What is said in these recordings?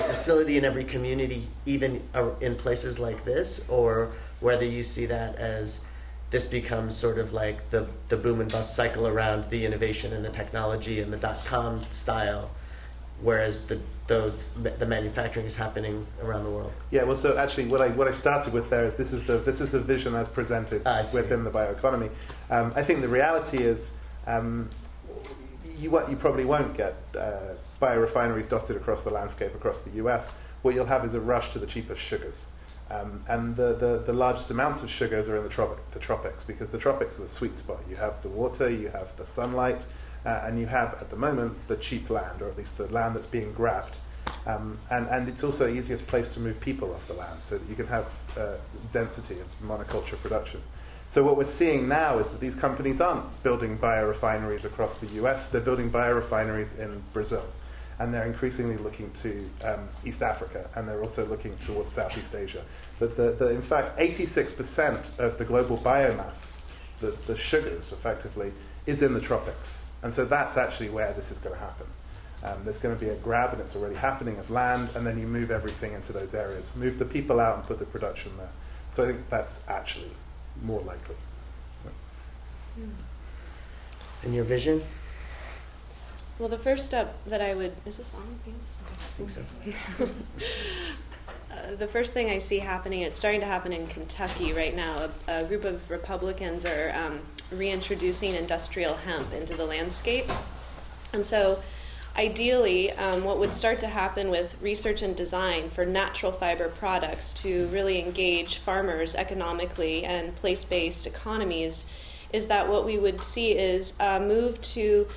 facility in every community, even in places like this, or whether you see that as this becomes sort of like the boom and bust cycle around the innovation and the technology and the .com style, whereas the manufacturing is happening around the world. Yeah, well, so actually, what I started with there is this is the vision as presented within the bioeconomy. I think the reality is you probably won't get biorefineries dotted across the landscape across the US. What you'll have is a rush to the cheapest sugars. And the largest amounts of sugars are in the tropics, because the tropics are the sweet spot. You have the water, you have the sunlight, and you have, at the moment, the cheap land, or at least the land that's being grabbed. And it's also the easiest place to move people off the land, so that you can have density of monoculture production. So what we're seeing now is that these companies aren't building biorefineries across the US, they're building biorefineries in Brazil. And they're increasingly looking to East Africa, and they're also looking towards Southeast Asia. In fact, 86% of the global biomass, the sugars, effectively, is in the tropics. And so that's actually where this is going to happen. There's going to be a grab, and it's already happening, of land, and then you move everything into those areas. Move the people out and put the production there. So I think that's actually more likely. And your vision? Well, the first step that I would... Is this on? I think so. The first thing I see happening, it's starting to happen in Kentucky right now. A group of Republicans are reintroducing industrial hemp into the landscape. And so ideally, what would start to happen with research and design for natural fiber products to really engage farmers economically and place-based economies is that what we would see is a move to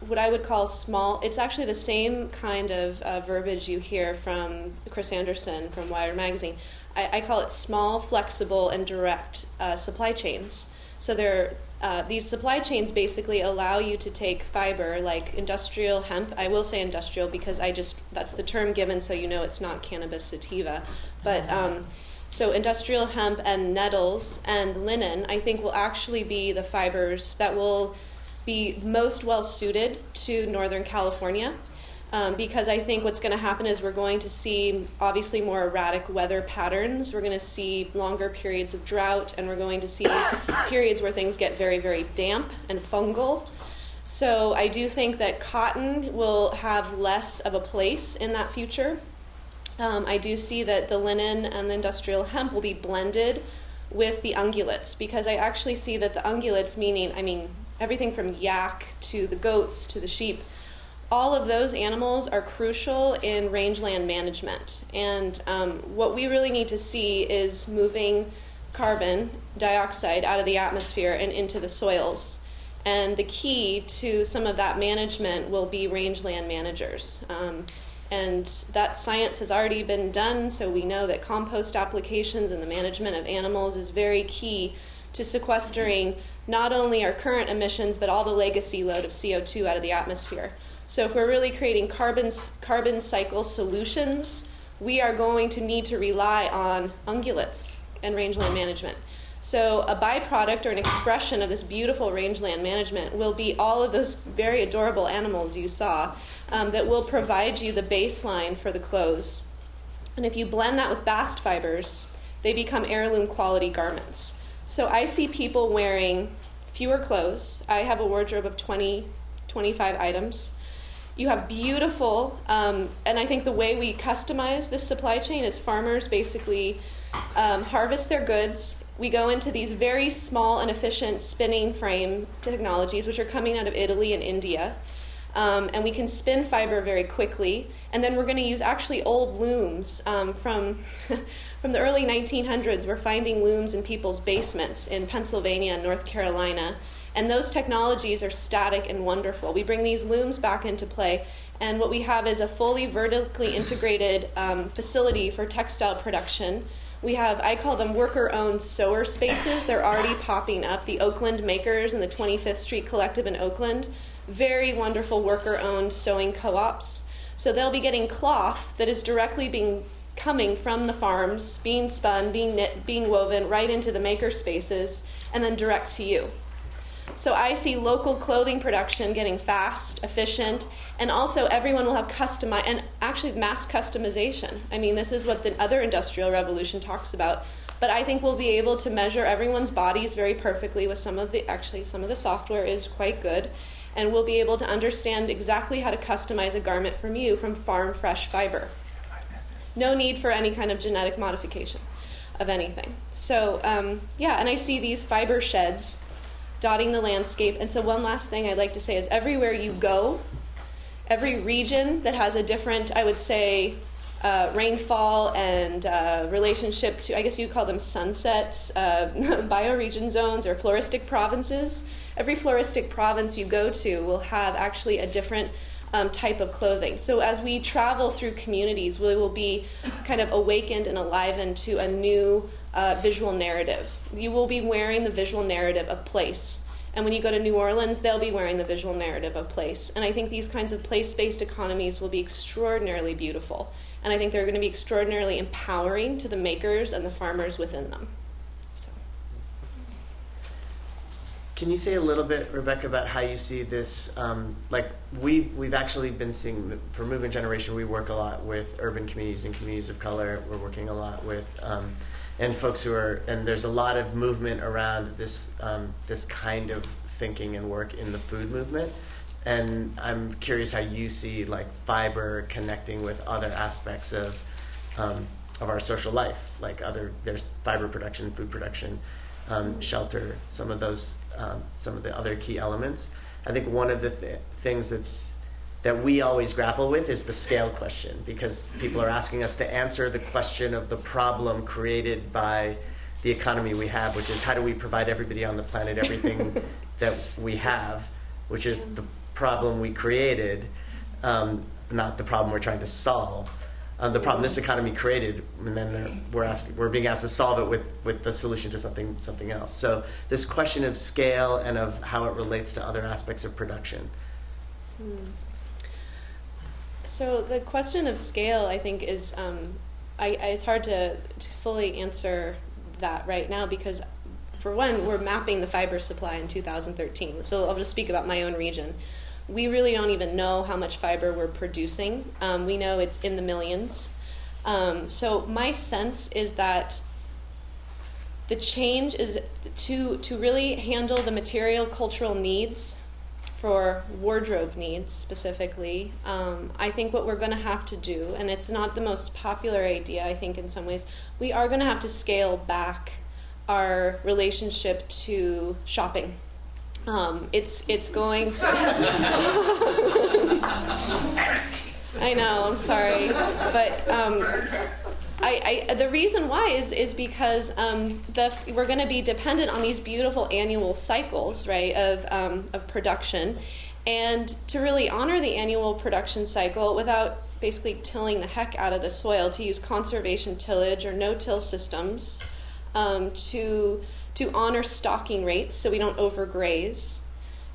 what I would call small. It's actually the same kind of verbiage you hear from Chris Anderson from Wired Magazine. I call it small, flexible, and direct supply chains. So these supply chains basically allow you to take fiber like industrial hemp. I will say industrial because that's the term given, so you know it's not cannabis sativa. But so industrial hemp and nettles and linen, I think, will actually be the fibers that will be most well suited to Northern California, because I think what's going to happen is we're going to see obviously more erratic weather patterns. We're going to see longer periods of drought, and we're going to see periods where things get very, very damp and fungal. So I do think that cotton will have less of a place in that future. I do see that the linen and the industrial hemp will be blended with the ungulates, because I actually see that the ungulates, meaning everything from yak to the goats to the sheep, all of those animals are crucial in rangeland management. And what we really need to see is moving carbon dioxide out of the atmosphere and into the soils. And the key to some of that management will be rangeland managers. And that science has already been done, so we know that compost applications and the management of animals is very key to sequestering not only our current emissions, but all the legacy load of CO2 out of the atmosphere. So if we're really creating carbon cycle solutions, we are going to need to rely on ungulates and rangeland management. So a byproduct or an expression of this beautiful rangeland management will be all of those very adorable animals you saw that will provide you the baseline for the clothes. And if you blend that with bast fibers, they become heirloom quality garments. So I see people wearing fewer clothes. I have a wardrobe of 25 items. You have beautiful, and I think the way we customize this supply chain is farmers basically harvest their goods. We go into these very small and efficient spinning frame technologies, which are coming out of Italy and India. And we can spin fiber very quickly. And then we're going to use actually old looms from the early 1900s. We're finding looms in people's basements in Pennsylvania and North Carolina. And those technologies are static and wonderful. We bring these looms back into play. And what we have is a fully vertically integrated facility for textile production. We have, I call them worker-owned sewer spaces. They're already popping up. The Oakland Makers and the 25th Street Collective in Oakland, very wonderful worker-owned sewing co-ops. So they'll be getting cloth that is directly coming from the farms, being spun, being knit, being woven right into the maker spaces, and then direct to you. So I see local clothing production getting fast, efficient, and also everyone will have and actually mass customization. I mean, this is what the other industrial revolution talks about. But I think we'll be able to measure everyone's bodies very perfectly with some of the software is quite good. And we'll be able to understand exactly how to customize a garment from you from farm fresh fiber. No need for any kind of genetic modification of anything. So, and I see these fiber sheds dotting the landscape. And so one last thing I'd like to say is everywhere you go, every region that has a different, I would say, rainfall and relationship to, I guess you'd call them sunsets, bioregion zones or floristic provinces. Every floristic province you go to will have actually a different type of clothing. So as we travel through communities, we will be kind of awakened and enlivened to a new visual narrative. You will be wearing the visual narrative of place. And when you go to New Orleans, they'll be wearing the visual narrative of place. And I think these kinds of place-based economies will be extraordinarily beautiful. And I think they're going to be extraordinarily empowering to the makers and the farmers within them. So. Can you say a little bit, Rebecca, about how you see this? We've actually been seeing, for Movement Generation, we work a lot with urban communities and communities of color. We're working a lot with, and folks who are, and there's a lot of movement around this kind of thinking and work in the food movement. And I'm curious how you see fiber connecting with other aspects of our social life, there's fiber production, food production, shelter, some of the other key elements. I think one of the things that we always grapple with is the scale question, because people are asking us to answer the question of the problem created by the economy we have, which is how do we provide everybody on the planet everything that we have, which is the problem we created, not the problem we're trying to solve. The problem this economy created, and then we're being asked to solve it with the solution to something else. So this question of scale and of how it relates to other aspects of production. So the question of scale, I think, is it's hard to fully answer that right now because, for one, we're mapping the fiber supply in 2013. So I'll just speak about my own region. We really don't even know how much fiber we're producing. We know it's in the millions. So my sense is that the change is to really handle the material cultural needs for wardrobe needs specifically. I think what we're going to have to do, and it's not the most popular idea, I think in some ways, we are going to have to scale back our relationship to shopping. It's going to. I know. I'm sorry, but the reason why is because we're going to be dependent on these beautiful annual cycles, right, of production, and to really honor the annual production cycle without basically tilling the heck out of the soil, to use conservation tillage or no-till systems, to honor stocking rates so we don't overgraze,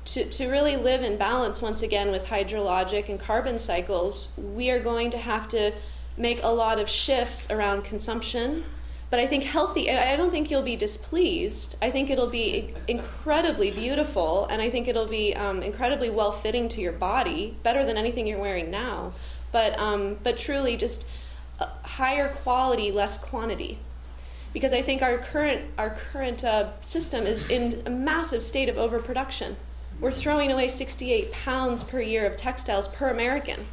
to really live in balance once again with hydrologic and carbon cycles, we are going to have to make a lot of shifts around consumption. But I think healthy, I don't think you'll be displeased. I think it'll be incredibly beautiful, and I think it'll be incredibly well-fitting to your body, better than anything you're wearing now. But truly just higher quality, less quantity. Because I think our current system is in a massive state of overproduction. We're throwing away 68 pounds per year of textiles per American.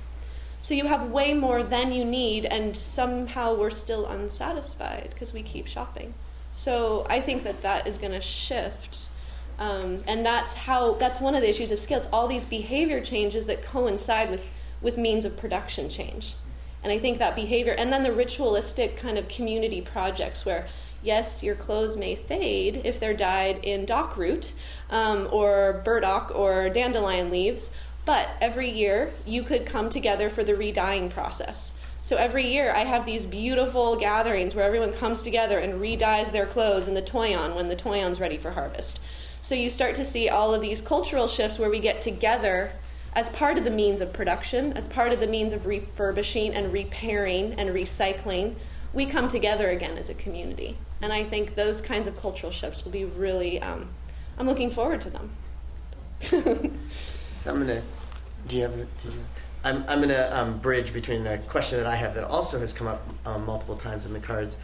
So you have way more than you need, and somehow we're still unsatisfied because we keep shopping. So I think that is going to shift. And that's one of the issues of scale. It's all these behavior changes that coincide with means of production change. And I think that behavior, and then the ritualistic kind of community projects where, yes, your clothes may fade if they're dyed in dock root or burdock or dandelion leaves, but every year you could come together for the re-dyeing process. So every year I have these beautiful gatherings where everyone comes together and re-dyes their clothes in the toyon when the toyon's ready for harvest. So you start to see all of these cultural shifts where we get together as part of the means of production, as part of the means of refurbishing and repairing and recycling. We come together again as a community. And I think those kinds of cultural shifts will be really, I'm looking forward to them. So I'm gonna. I'm gonna bridge between a question that I have that also has come up multiple times in the cards.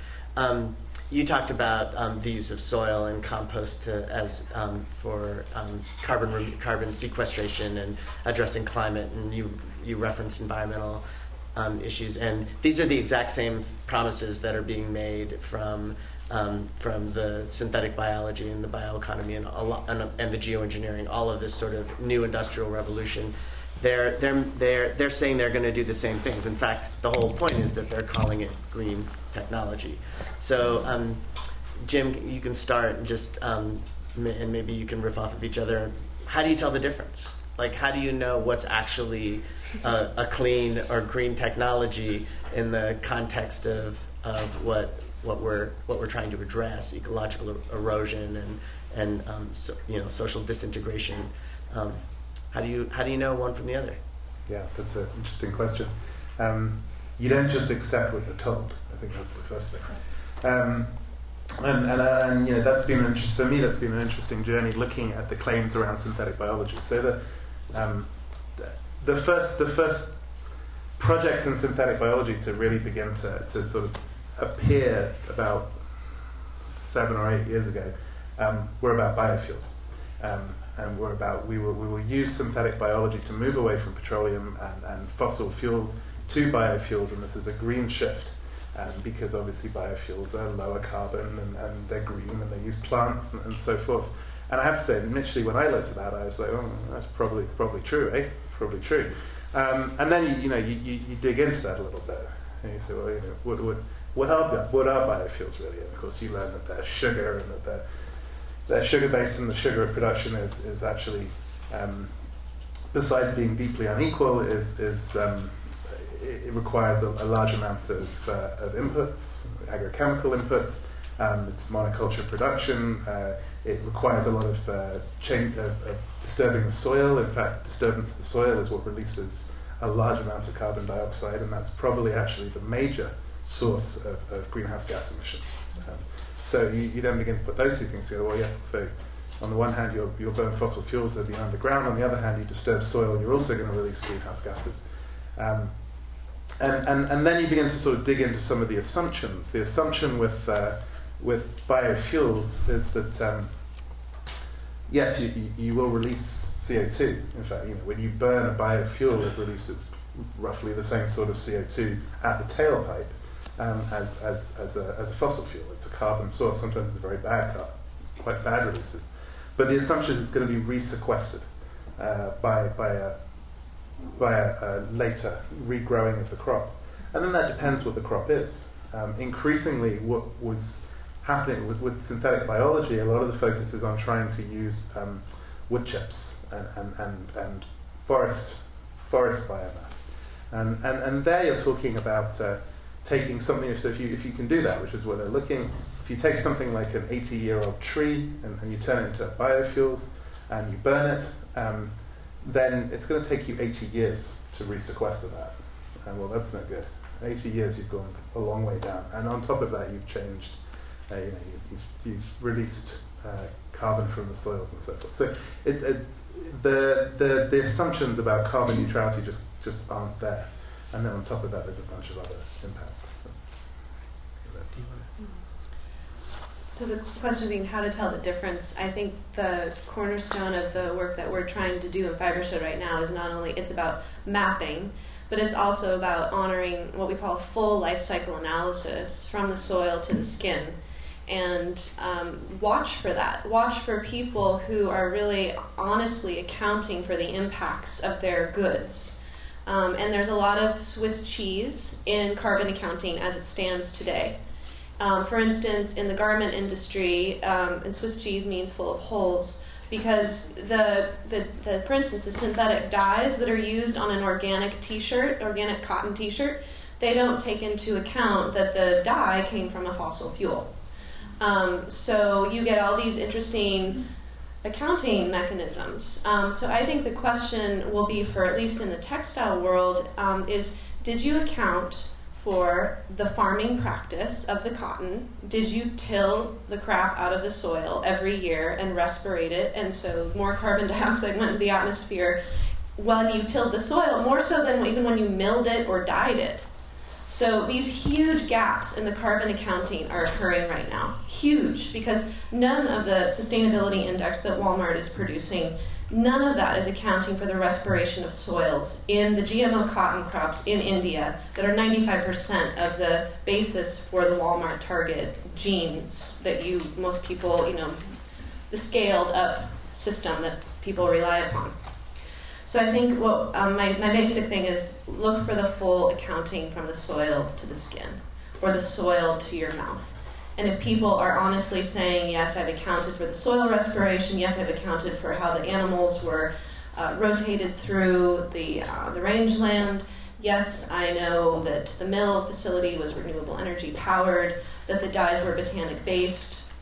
You talked about the use of soil and compost for carbon sequestration and addressing climate, and you referenced environmental issues, and these are the exact same promises that are being made from the synthetic biology and the bioeconomy and the geoengineering, all of this sort of new industrial revolution. They're saying they're going to do the same things. In fact, the whole point is that they're calling it green technology. So, Jim, you can start and maybe you can rip off of each other. How do you tell the difference? Like, how do you know what's actually a clean or green technology in the context of what we're trying to address, ecological erosion and social disintegration? How do you know one from the other? Yeah, that's an interesting question. You don't just accept what you're told. I think that's the first thing. And that's been for me. That's been an interesting journey looking at the claims around synthetic biology. So the first projects in synthetic biology to really begin to sort of appear about 7 or 8 years ago were about biofuels. And we will use synthetic biology to move away from petroleum and fossil fuels to biofuels, and this is a green shift because obviously biofuels are lower carbon and they're green and they use plants and so forth. And I have to say, initially when I looked at that, I was like, oh, that's probably true, eh? Probably true. And then you dig into that a little bit, and you say, well, what are biofuels really? And of course, you learn that they're sugar and that they're sugar-based, and the sugar production is actually, besides being deeply unequal, it requires a large amount of inputs, agrochemical inputs. It's monoculture production. It requires a lot of change of disturbing the soil. In fact, disturbance of the soil is what releases a large amount of carbon dioxide, and that's probably actually the major source of greenhouse gas emissions. So you then begin to put those two things together. Well, yes, so on the one hand, you'll burn fossil fuels that have been underground. On the other hand, you disturb soil. You're also going to release greenhouse gases. And then you begin to sort of dig into some of the assumptions. The assumption with biofuels is that yes, you will release CO2. In fact, when you burn a biofuel, it releases roughly the same sort of CO2 at the tailpipe as a fossil fuel. It's a carbon source. Sometimes it's very bad, quite bad releases. But the assumption is it's going to be resequestered by a later regrowing of the crop. And then that depends what the crop is. Increasingly, what was happening with synthetic biology, a lot of the focus is on trying to use wood chips and forest biomass. And there you're talking about taking something, if you can do that, which is where they're looking, if you take something like an 80-year-old tree and you turn it into biofuels and you burn it, then it's going to take you 80 years to resequester that. And well, that's no good. 80 years you've gone a long way down. And on top of that, you've changed, you've released carbon from the soils and so forth. So the assumptions about carbon neutrality just aren't there. And then on top of that, there's a bunch of other impacts. So the question being how to tell the difference, I think the cornerstone of the work that we're trying to do in Fibershed right now is not only, it's about mapping, but it's also about honoring what we call full life cycle analysis from the soil to the skin. And watch for that. Watch for people who are really honestly accounting for the impacts of their goods. And there's a lot of Swiss cheese in carbon accounting as it stands today. For instance, in the garment industry, and Swiss cheese means full of holes, because for instance, the synthetic dyes that are used on an organic t-shirt, organic cotton t-shirt, they don't take into account that the dye came from a fossil fuel. So you get all these interesting accounting mechanisms. So I think the question will be, for at least in the textile world, is did you account for the farming practice of the cotton. Did you till the crap out of the soil every year and respirate it? And so more carbon dioxide went into the atmosphere when you tilled the soil, more so than even when you milled it or dyed it. So these huge gaps in the carbon accounting are occurring right now. Huge, because none of the sustainability index that Walmart is producing, none of that is accounting for the respiration of soils in the GMO cotton crops in India that are 95% of the basis for the Walmart Target genes that most people, the scaled up system that people rely upon. So I think my basic thing is look for the full accounting from the soil to the skin, or the soil to your mouth. And if people are honestly saying, yes, I've accounted for the soil respiration, yes, I've accounted for how the animals were rotated through the rangeland, yes, I know that the mill facility was renewable energy powered, that the dyes were botanic based,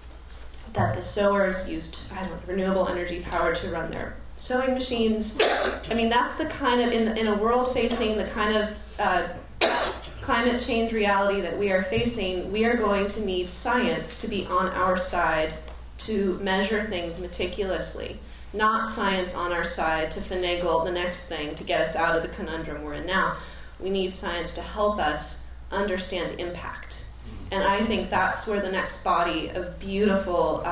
that the sowers used renewable energy power to run their sewing machines. I mean, that's the kind of, in a world facing the kind of climate change reality that we are facing, we are going to need science to be on our side to measure things meticulously, not science on our side to finagle the next thing to get us out of the conundrum we're in now. We need science to help us understand impact. And I think that's where the next body of beautiful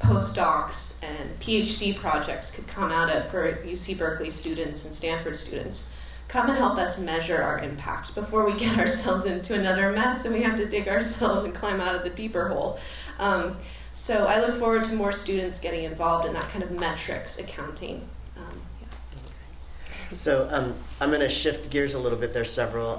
postdocs and PhD projects could come out of for UC Berkeley students and Stanford students. Come and help us measure our impact before we get ourselves into another mess and we have to dig ourselves and climb out of the deeper hole. So I look forward to more students getting involved in that kind of metrics accounting. So I'm going to shift gears a little bit. There's several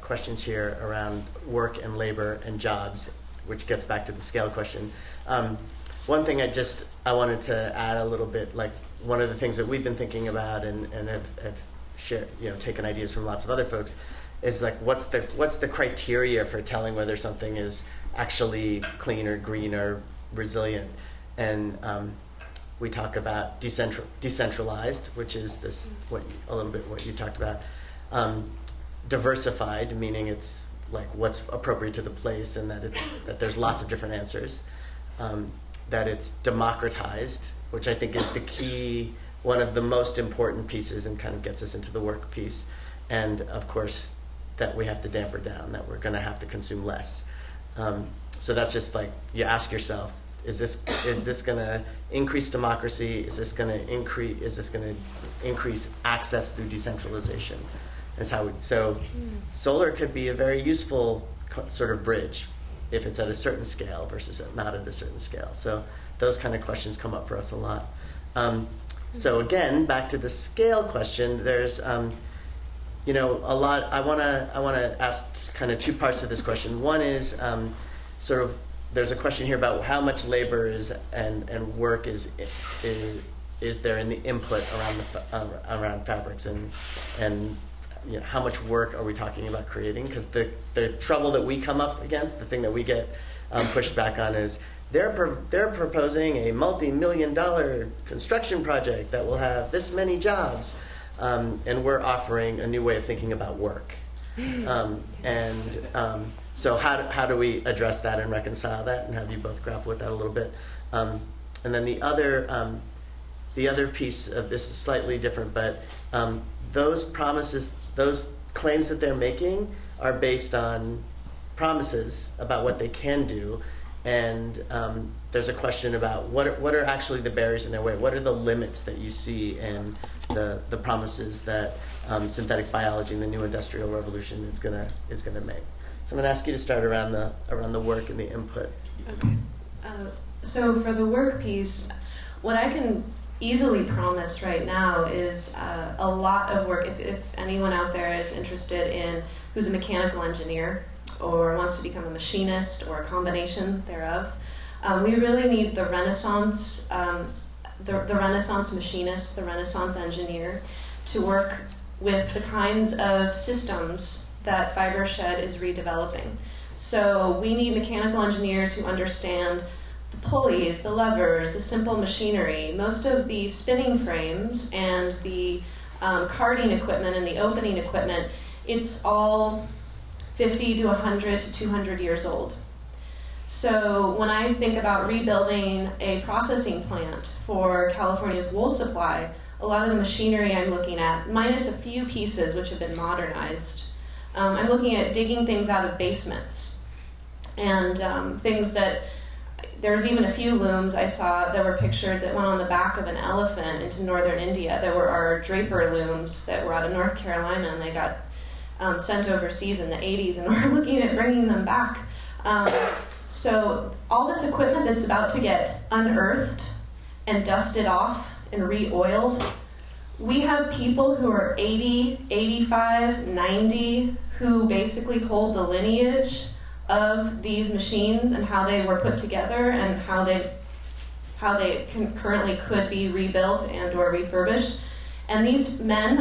questions here around work and labor and jobs, which gets back to the scale question. One thing I wanted to add a little bit, like one of the things that we've been thinking about and have shared, taken ideas from lots of other folks, is like what's the criteria for telling whether something is actually clean or green or resilient? And we talk about decentralized, which is a little bit what you talked about. Diversified, meaning it's like what's appropriate to the place, and that there's lots of different answers. That it's democratized, which I think is the key, one of the most important pieces, and kind of gets us into the work piece. And of course, that we have to damper down, that we're going to have to consume less. So that's just like you ask yourself: is this going to increase democracy? Is this going to increase access through decentralization? So solar could be a very useful sort of bridge if it's at a certain scale versus not at a certain scale. So those kind of questions come up for us a lot. So again, back to the scale question, there's a lot. I want to ask kind of two parts of this question. One is sort of there's a question here about how much labor and work is there in the input around fabrics and how much work are we talking about creating? Because the trouble that we come up against, the thing that we get pushed back on is they're proposing a multi-million-dollar construction project that will have this many jobs, and we're offering a new way of thinking about work. So how do we address that and reconcile that, and have you both grapple with that a little bit? And then the other piece of this is slightly different, but those promises, those claims that they're making are based on promises about what they can do, and there's a question about what are actually the barriers in their way. What are the limits that you see in the promises that synthetic biology and the new industrial revolution is gonna make? So I'm going to ask you to start around the work and the input. Okay. So for the work piece, what I can easily promise right now is a lot of work. If anyone out there is interested in who's a mechanical engineer or wants to become a machinist or a combination thereof, we really need the Renaissance, the Renaissance machinist, the Renaissance engineer, to work with the kinds of systems that Fibershed is redeveloping. So we need mechanical engineers who understand the pulleys, the levers, the simple machinery. Most of the spinning frames and the carding equipment and the opening equipment it's all 50 to 100 to 200 years old. So when I think about rebuilding a processing plant for California's wool supply, a lot of the machinery I'm looking at, minus a few pieces which have been modernized, I'm looking at digging things out of basements and things that, there's even a few looms I saw that were pictured that went on the back of an elephant into northern India. There were our Draper looms that were out of North Carolina, and they got sent overseas in the 80s, and we're looking at bringing them back. So all this equipment that's about to get unearthed and dusted off and re-oiled, we have people who are 80, 85, 90 who basically hold the lineage of these machines and how they were put together and how they currently could be rebuilt and or refurbished. And these men,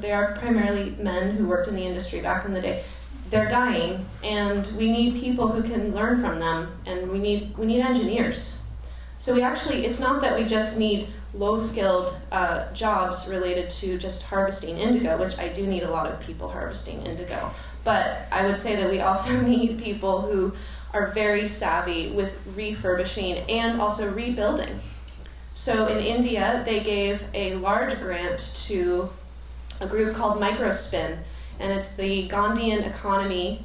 they are primarily men who worked in the industry back in the day. They're dying, and we need people who can learn from them, and we need engineers. So it's not that we just need low-skilled jobs related to just harvesting indigo, which I do need a lot of people harvesting indigo. But I would say that we also need people who are very savvy with refurbishing and also rebuilding. So in India, they gave a large grant to a group called Microspin, and it's the Gandhian economy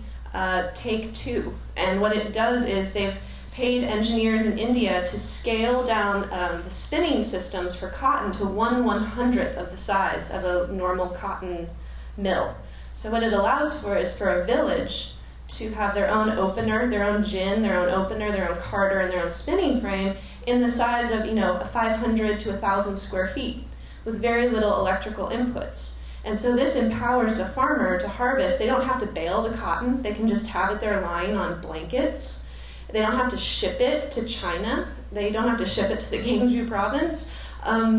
take two. And what it does is they've paid engineers in India to scale down the spinning systems for cotton to 1/100th of the size of a normal cotton mill. So what it allows for is for a village to have their own opener, their own gin, their own opener, their own carder, and their own spinning frame in the size of 500 to 1,000 square feet with very little electrical inputs. And so this empowers the farmer to harvest. They don't have to bale the cotton. They can just have it there lying on blankets. They don't have to ship it to China. They don't have to ship it to the Gyeongju province.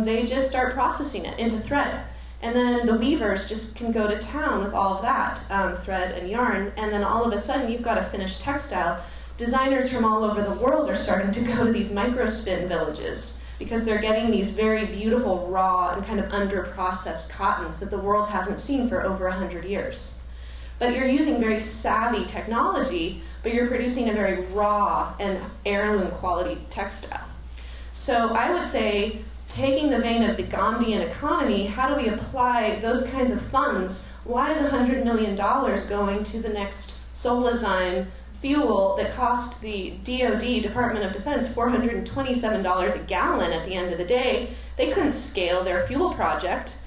They just start processing it into thread. And then the weavers just can go to town with all of that, thread and yarn, and then all of a sudden you've got a finished textile. Designers from all over the world are starting to go to these microspin villages because they're getting these very beautiful, raw, and kind of under-processed cottons that the world hasn't seen for over 100 years. But you're using very savvy technology, but you're producing a very raw and heirloom quality textile. So I would say, taking the vein of the Gandhian economy, how do we apply those kinds of funds? Why is $100 million going to the next Solazyme fuel that cost the DoD, Department of Defense, $427 a gallon at the end of the day? They couldn't scale their fuel project.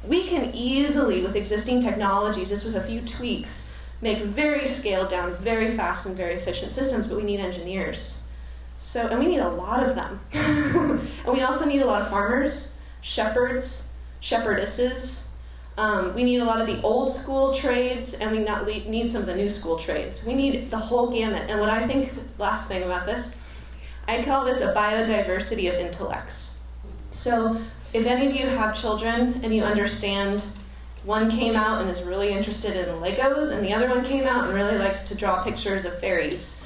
We can easily, with existing technology, just with a few tweaks, make very scaled down, very fast and very efficient systems, but we need engineers. So, and we need a lot of them. And we also need a lot of farmers, shepherds, shepherdesses. We need a lot of the old school trades, and we need some of the new school trades. We need the whole gamut. And what I think, last thing about this, I call this a biodiversity of intellects. So if any of you have children and you understand, one came out and is really interested in Legos, and the other one came out and really likes to draw pictures of fairies,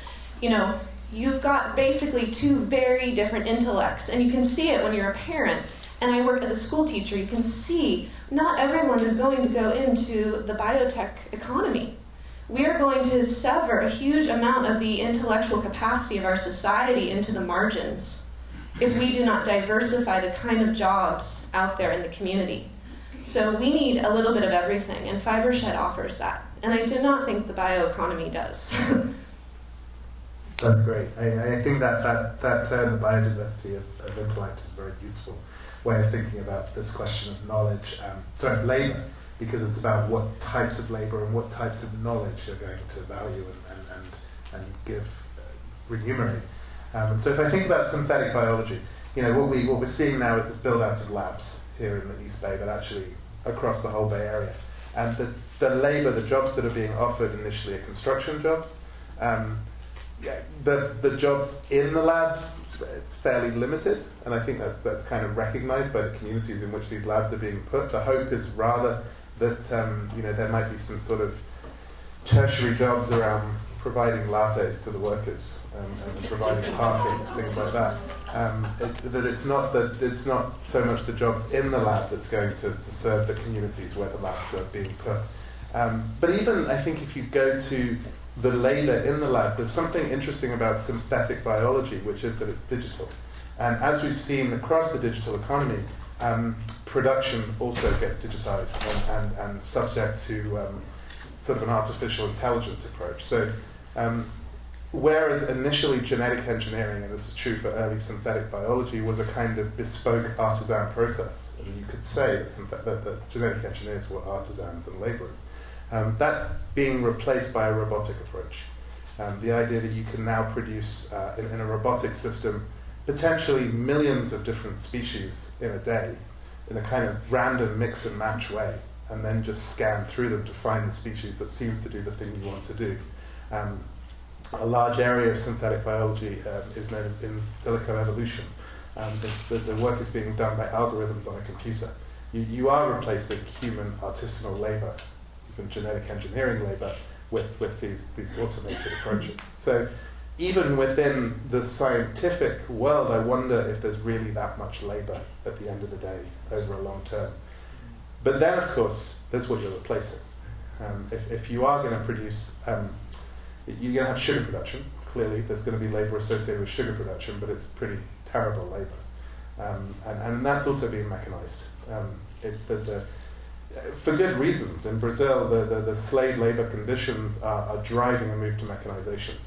you've got basically two very different intellects, and you can see it when you're a parent. And I work as a school teacher. You can see not everyone is going to go into the biotech economy. We are going to sever a huge amount of the intellectual capacity of our society into the margins if we do not diversify the kind of jobs out there in the community. So we need a little bit of everything, and Fibershed offers that. And I do not think the bioeconomy does. That's great. I think that term, the biodiversity of intellect, is a very useful way of thinking about this question of knowledge, of labour, because it's about what types of labour and what types of knowledge you're going to value and give, remunerate. And so if I think about synthetic biology, what we're seeing now is this build-out of labs here in the East Bay, but actually across the whole Bay Area. And the labour, the jobs that are being offered initially are construction jobs. The jobs in the labs, it's fairly limited, and I think that's kind of recognised by the communities in which these labs are being put. The hope is rather that there might be some sort of tertiary jobs around providing lattes to the workers and providing parking and things like that. It's not so much the jobs in the lab that's going to serve the communities where the labs are being put. But even, I think, if you go to the labour in the lab, there's something interesting about synthetic biology, which is that it's digital. And as we've seen across the digital economy, production also gets digitized and subject to sort of an artificial intelligence approach. So whereas initially genetic engineering, and this is true for early synthetic biology, was a kind of bespoke artisan process, and you could say that genetic engineers were artisans and labourers, that's being replaced by a robotic approach. The idea that you can now produce in a robotic system potentially millions of different species in a day in a kind of random mix and match way, and then just scan through them to find the species that seems to do the thing you want to do. A large area of synthetic biology is known as in silico evolution. The work is being done by algorithms on a computer. You are replacing human artisanal labour, even genetic engineering labour, with these automated approaches. So even within the scientific world, I wonder if there's really that much labour at the end of the day over a long term. But then, of course, there's what you're replacing. If you are going to produce, you're going to have sugar production. Clearly, there's going to be labour associated with sugar production, but it's pretty terrible labour. And that's also being mechanised. For good reasons. In Brazil, the slave labour conditions are driving a move to mechanisation.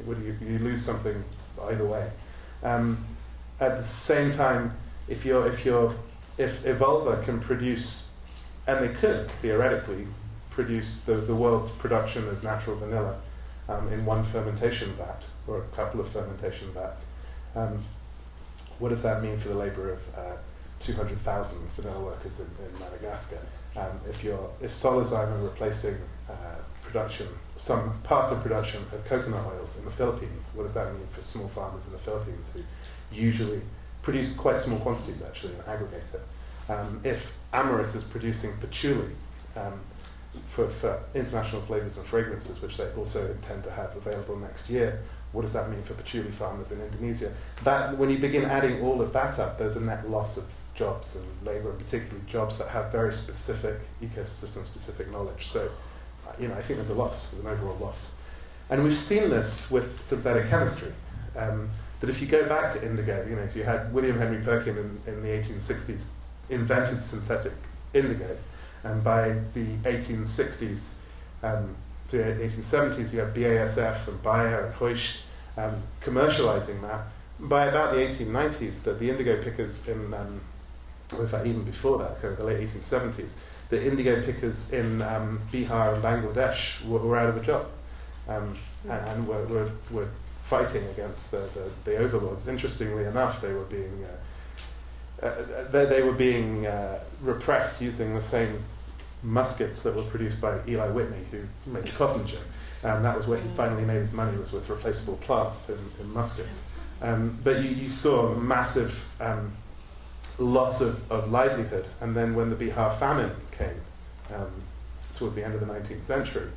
You lose something either way. At the same time, if Evolva can produce, and they could theoretically produce the world's production of natural vanilla in one fermentation vat or a couple of fermentation vats, what does that mean for the labour of 200,000 vanilla workers in Madagascar? If Solazyme are replacing production, some part of production of coconut oils in the Philippines, what does that mean for small farmers in the Philippines who usually produce quite small quantities actually and aggregate it? If Amyris is producing patchouli for international flavours and fragrances, which they also intend to have available next year, what does that mean for patchouli farmers in Indonesia? That, when you begin adding all of that up, there's a net loss of jobs and labour, and particularly jobs that have very specific ecosystem-specific knowledge. So, I think there's a loss, there's an overall loss. And we've seen this with synthetic chemistry. That if you go back to indigo, you had William Henry Perkin in the 1860s invented synthetic indigo, and by the 1860s to the 1870s, you have BASF and Bayer and Hoechst commercializing that. By about the 1890s, the indigo pickers in, in fact even before that, kind of the late 1870s, the indigo pickers in Bihar and Bangladesh were out of a job, and were fighting against the overlords. Interestingly enough, they were being repressed using the same muskets that were produced by Eli Whitney, who made the cotton gin. That was where he finally made his money, was with replaceable plants in muskets. But you saw a massive loss of livelihood. And then when the Bihar famine came towards the end of the 19th century,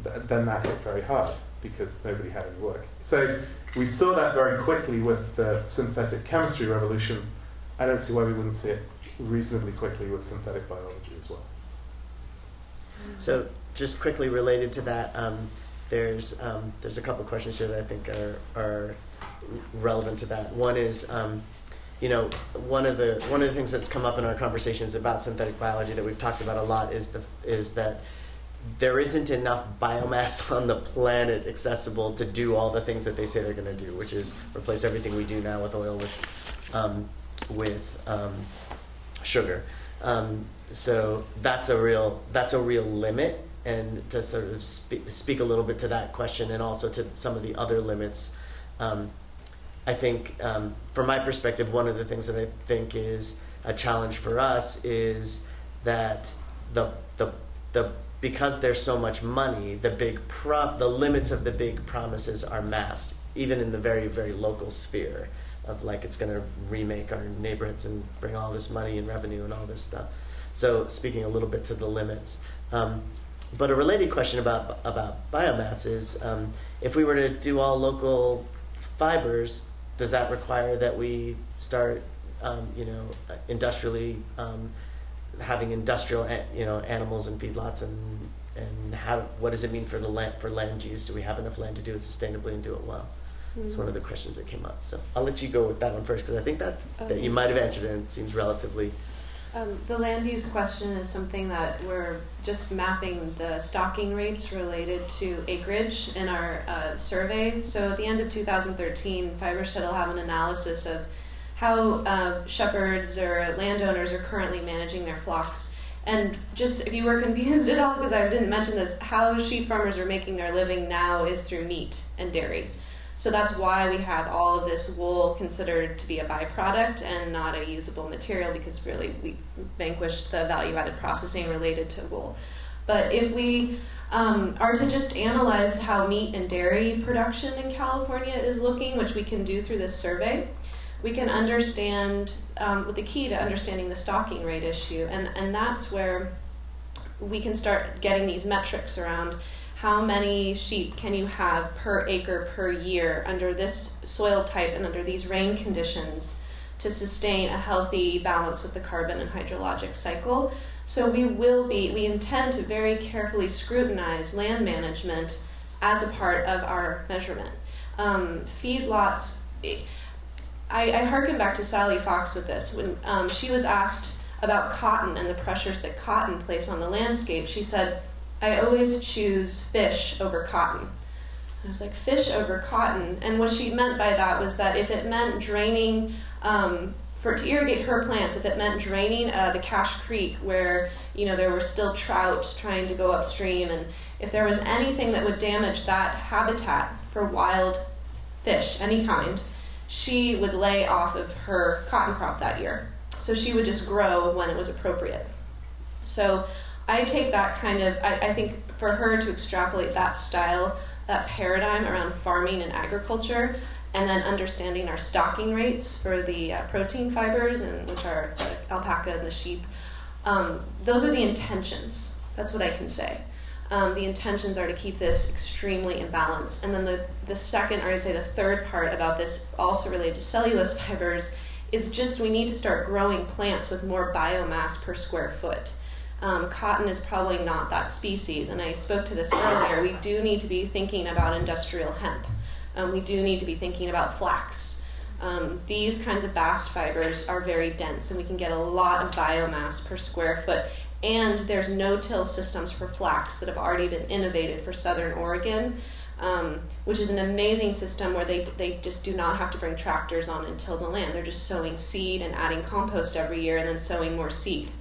then that hit very hard because nobody had any work. So we saw that very quickly with the synthetic chemistry revolution. I don't see why we wouldn't see it reasonably quickly with synthetic biology as well. So just quickly related to that, there's a couple of questions here that I think are relevant to that. One is, one of the things that's come up in our conversations about synthetic biology that we've talked about a lot is that there isn't enough biomass on the planet accessible to do all the things that they say they're going to do, which is replace everything we do now with oil with sugar. So that's a real limit. And to sort of speak a little bit to that question and also to some of the other limits, I think from my perspective, one of the things that I think is a challenge for us is that because there's so much money, the limits of the big promises are masked, even in the very, very local sphere of like it's going to remake our neighborhoods and bring all this money and revenue and all this stuff. So speaking a little bit to the limits. But a related question about biomass is, if we were to do all local fibers, does that require that we start, industrially having industrial animals and feedlots, and what does it mean for the land use? Do we have enough land to do it sustainably and do it well? It's one of the questions that came up. So I'll let you go with that one first, because I think that you might have answered it, and it seems relatively... The land use question is something that we're just mapping the stocking rates related to acreage in our survey. So at the end of 2013, Fibershed will have an analysis of how shepherds or landowners are currently managing their flocks. And just if you were confused at all, because I didn't mention this, how sheep farmers are making their living now is through meat and dairy. So that's why we have all of this wool considered to be a byproduct and not a usable material, because really we vanquished the value-added processing related to wool. But if we are to just analyze how meat and dairy production in California is looking, which we can do through this survey, we can understand the key to understanding the stocking rate issue. And that's where we can start getting these metrics around how many sheep can you have per acre per year under this soil type and under these rain conditions to sustain a healthy balance with the carbon and hydrologic cycle. So we intend to very carefully scrutinize land management as a part of our measurement. Feedlots, I hearken back to Sally Fox with this. When she was asked about cotton and the pressures that cotton place on the landscape, she said, "I always choose fish over cotton." I was like, fish over cotton? And what she meant by that was that if it meant draining, to irrigate her plants, if it meant draining the Cache Creek where there were still trout trying to go upstream, and if there was anything that would damage that habitat for wild fish, any kind, she would lay off of her cotton crop that year. So she would just grow when it was appropriate. So I take that kind of, I think for her to extrapolate that style, that paradigm around farming and agriculture, and then understanding our stocking rates for the protein fibers, and which are the alpaca and the sheep, those are the intentions. That's what I can say. The intentions are to keep this extremely in balance. And then the second, or I'd say the third part about this, also related to cellulose fibers, is just we need to start growing plants with more biomass per square foot. Cotton is probably not that species, and I spoke to this earlier. We do need to be thinking about industrial hemp. We do need to be thinking about flax. These kinds of bast fibers are very dense, and we can get a lot of biomass per square foot. And there's no-till systems for flax that have already been innovated for Southern Oregon, which is an amazing system where they just do not have to bring tractors on and till the land. They're just sowing seed and adding compost every year and then sowing more seed.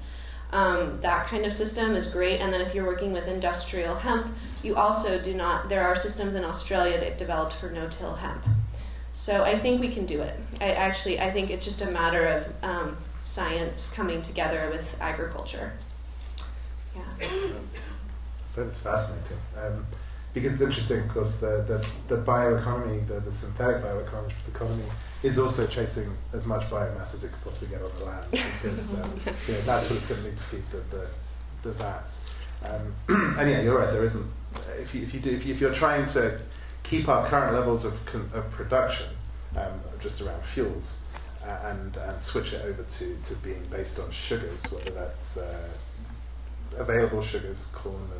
That kind of system is great. And then if you're working with industrial hemp, you also do not, there are systems in Australia they've developed for no-till hemp. So I think we can do it. I think it's just a matter of science coming together with agriculture. Yeah. That's fascinating. Because it's interesting, of course, the bioeconomy, the synthetic bioeconomy is also chasing as much biomass as it could possibly get on the land, because that's what it's going to need to feed the vats. And yeah, you're right. There isn't. If you're trying to keep our current levels of production just around fuels and switch it over to being based on sugars, whether that's available sugars, corn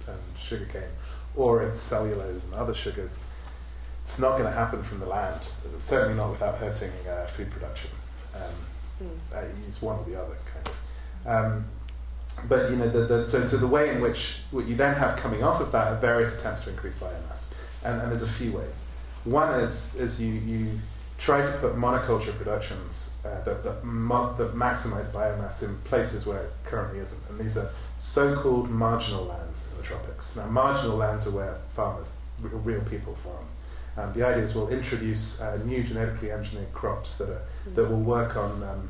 and sugarcane, or it's cellulose and other sugars, it's not going to happen from the land. Certainly not without hurting food production. It's one or the other, kind of. But so the way in which what you then have coming off of that are various attempts to increase biomass, and there's a few ways. One is you try to put monoculture productions that maximize biomass in places where it currently isn't, and these are so-called marginal lands in the tropics. Now, marginal lands are where farmers, real people farm. The idea is we'll introduce new genetically engineered crops that will work on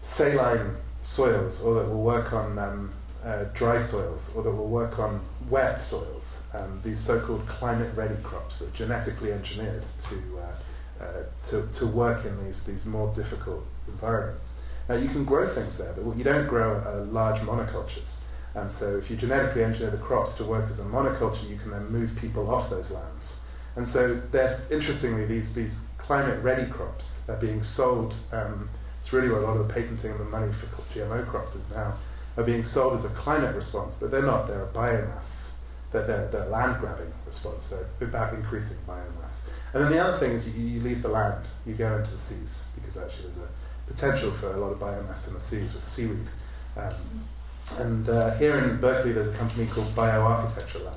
saline soils, or that will work on dry soils, or that will work on wet soils. These so-called climate-ready crops that are genetically engineered to work in these more difficult environments. Now, you can grow things there, but you don't grow large monocultures. So if you genetically engineer the crops to work as a monoculture, you can then move people off those lands. And so there's, interestingly, these climate-ready crops are being sold It's really where a lot of the patenting and the money for GMO crops is now, are being sold as a climate response, but they're not. They're a biomass. They're land grabbing response. They're about increasing biomass. And then the other thing is you leave the land, you go into the seas, because actually there's a potential for a lot of biomass in the seas with seaweed. Here in Berkeley there's a company called Bioarchitecture Lab.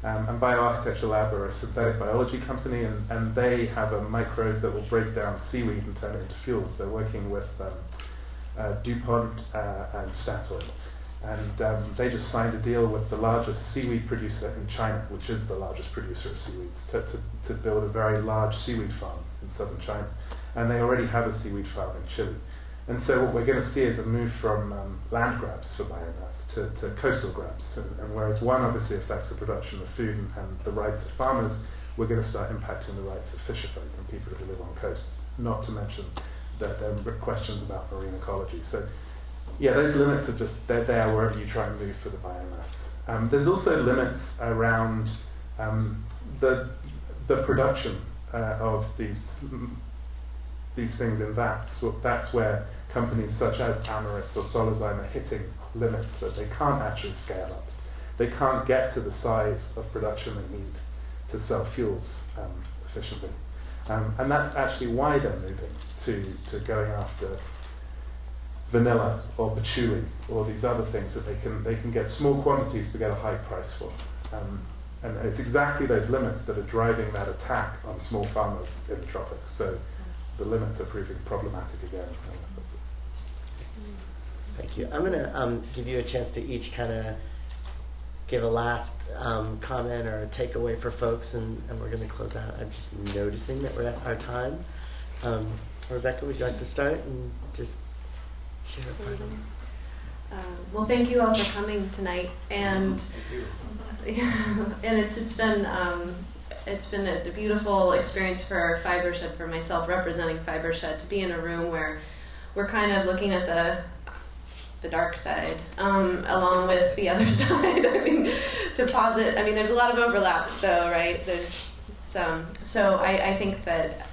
And Bioarchitecture Lab are a synthetic biology company, and they have a microbe that will break down seaweed and turn it into fuels. They're working with DuPont and Statoil. And they just signed a deal with the largest seaweed producer in China, which is the largest producer of seaweeds, to build a very large seaweed farm in southern China. And they already have a seaweed farm in Chile. And so what we're going to see is a move from land grabs for biomass to coastal grabs. And whereas one obviously affects the production of food and the rights of farmers, we're going to start impacting the rights of fisherfolk and people who live on coasts, not to mention that there are questions about marine ecology. So yeah, those limits are just, they're there wherever you try and move for the biomass. There's also limits around the production of these things in vats. So that's where companies such as Amyris or Solazyme are hitting limits that they can't actually scale up. They can't get to the size of production they need to sell fuels efficiently. And that's actually why they're moving to going after vanilla or patchouli or these other things that they can get small quantities to get a high price for. And it's exactly those limits that are driving that attack on small farmers in the tropics. So the limits are proving problematic again. That's it. Thank you. I'm going to give you a chance to each kind of give a last comment or a takeaway for folks, and we're going to close out. I'm just noticing that we're at our time. Rebecca, would you like to start and just share a part? Well, thank you all for coming tonight, and and it's just been a beautiful experience for Fibershed, for myself representing Fibershed, to be in a room where we're kind of looking at the dark side along with the other side. I mean, to posit, I mean, there's a lot of overlaps though, right? There's some. So I think that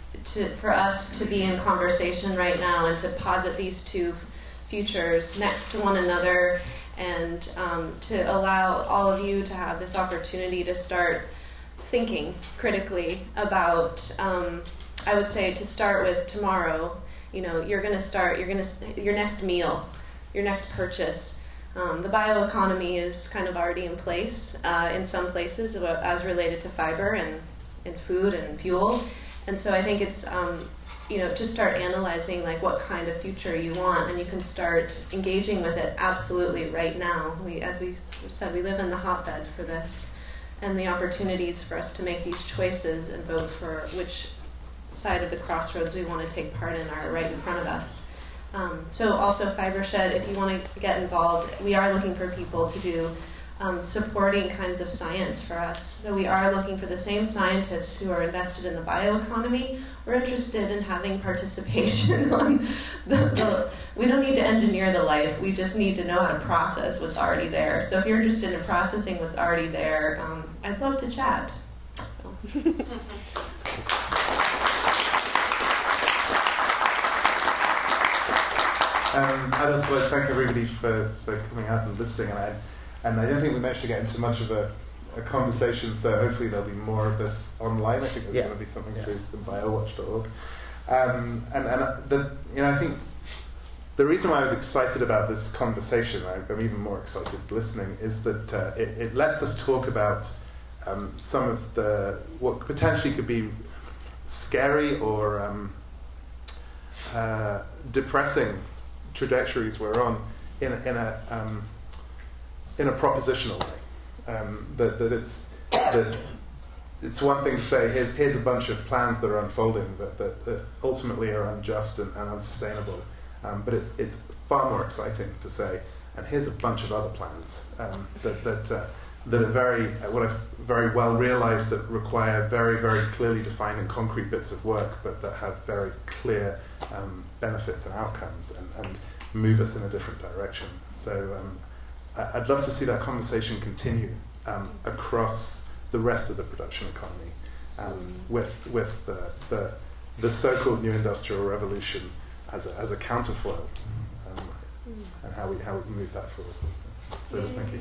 for us to be in conversation right now and to posit these two futures next to one another, and to allow all of you to have this opportunity to start thinking critically about, I would say, to start with tomorrow, your next meal, your next purchase. The bioeconomy is kind of already in place in some places as related to fiber and food and fuel. And so I think it's, to start analyzing like what kind of future you want, and you can start engaging with it absolutely right now. As we said, we live in the hotbed for this, and the opportunities for us to make these choices and vote for which side of the crossroads we want to take part in are right in front of us. So also Fibershed, if you want to get involved, we are looking for people to do supporting kinds of science for us. So we are looking for the same scientists who are invested in the bioeconomy. We're interested in having participation on we don't need to engineer the life, we just need to know how to process what's already there. So if you're interested in processing what's already there, I'd love to chat. I'd also like to thank everybody for coming out and listening. And I don't think we managed to get into much of a conversation, so hopefully there'll be more of this online. I think there's going to be something through SanBioWatch.org. I think the reason why I was excited about this conversation, I'm even more excited listening, is that it lets us talk about some of what potentially could be scary or depressing trajectories we're on in a propositional way. That it's one thing to say here's a bunch of plans that are unfolding that ultimately are unjust and unsustainable, but it's far more exciting to say, and here's a bunch of other plans that are very well realized, that require very, very clearly defined and concrete bits of work, but that have very clear benefits and outcomes and move us in a different direction. So I'd love to see that conversation continue across the rest of the production economy, with the so-called new industrial revolution as a counterflow, and how we move that forward. So thank you.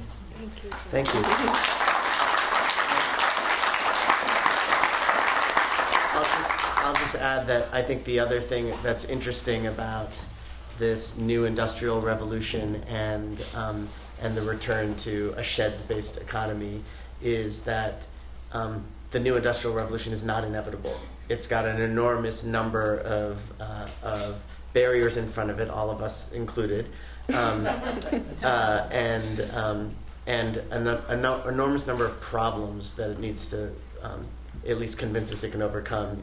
Thank you. I'll just add that I think the other thing that's interesting about this new industrial revolution and the return to a sheds-based economy is that the new industrial revolution is not inevitable. It's got an enormous number of barriers in front of it, all of us included, and an enormous number of problems that it needs to at least convince us it can overcome,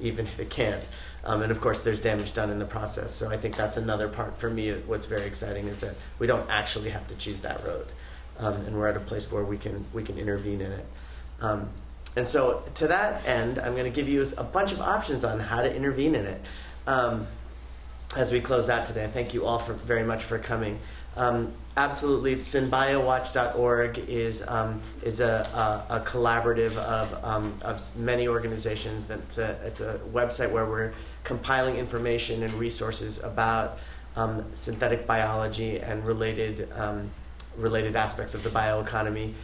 even if it can't. And of course, there's damage done in the process. So I think that's another part for me. What's very exciting is that we don't actually have to choose that road, and we're at a place where we can intervene in it. And so to that end, I'm going to give you a bunch of options on how to intervene in it. As we close out today, thank you all very much for coming. Absolutely, SynBioWatch.org is a collaborative of many organizations. It's a website where we're compiling information and resources about synthetic biology and related aspects of the bioeconomy,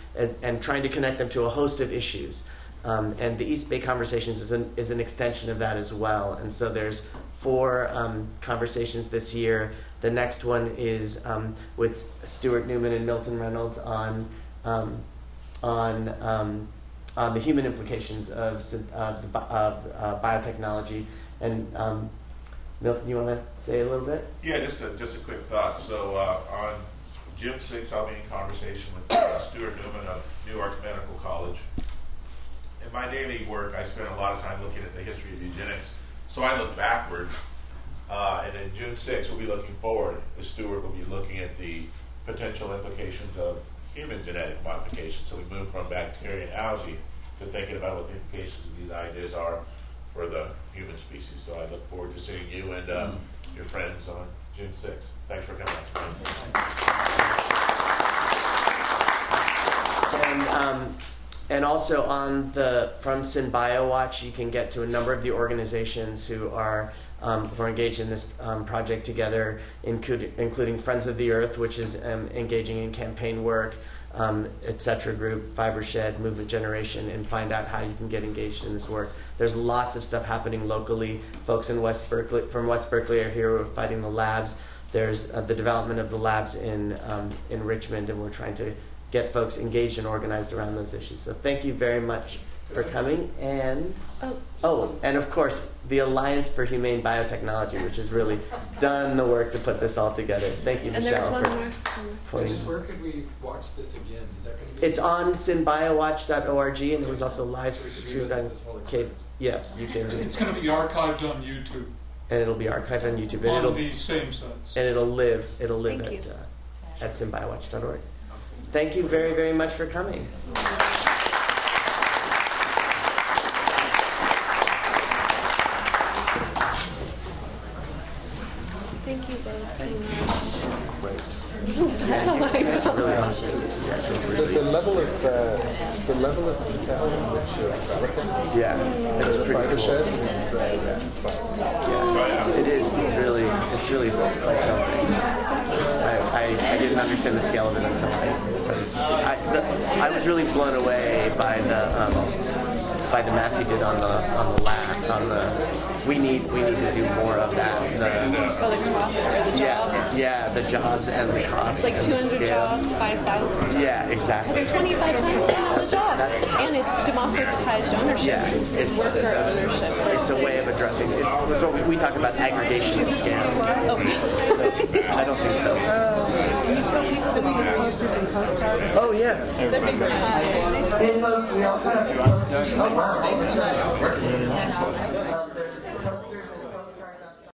and trying to connect them to a host of issues. And the East Bay Conversations is an extension of that as well. And so there's 4 conversations this year. The next one is with Stuart Newman and Milton Reynolds on the human implications of biotechnology. And Milton, you want to say a little bit? Yeah, just a quick thought. So on June 6th, I'll be in conversation with Stuart Newman of New York Medical College. In my daily work, I spend a lot of time looking at the history of eugenics. So I look backwards. And then June 6th, we'll be looking forward. The Stuart will be looking at the potential implications of human genetic modification. So we move from bacteria and algae to thinking about what the implications of these ideas are for the human species. So I look forward to seeing you and your friends on June 6th. Thanks for coming out tonight. And also from SynBioWatch, you can get to a number of the organizations who are engaged in this project together, including Friends of the Earth, which is engaging in campaign work, etc. group, Fibershed, Movement Generation, and find out how you can get engaged in this work. There's lots of stuff happening locally. Folks in West Berkeley are here who are fighting the labs. There's the development of the labs in Richmond, and we're trying to get folks engaged and organized around those issues. So thank you very much for coming. And and of course, the Alliance for Humane Biotechnology, which has really done the work to put this all together. Thank you, and Michelle. And there's one more. Just where could we watch this again? Is that going to be? It's on synbiowatch.org, and it was also live streamed on Cape. Yes, you can. It's going to be archived on YouTube. And it'll be archived on YouTube. And on these same sites. And it'll live at synbiowatch.org. Thank you very, very much for coming. Thank you both so much. Great. That's a lot. That's really awesome. The level of detail in which you're developing, it's the pretty Fibershed cool. is inspiring. Yeah, it is. It's really like something. I didn't understand the scale of it until I was really blown away by the math you did on the lab. We need to do more of that. The cost or the jobs. Yeah, the jobs and the cost. It's like 200 jobs, 5,000. Yeah, exactly. It's 25 times the jobs. And it's democratized ownership. Yeah, it's worker ownership. It's a way of addressing it. It's what we talk about aggregation of scams. Oh. I don't think so. Can you tell people the team posters in South Carolina? Oh, yeah. Hey, folks, we also have posters. Oh, wow. There's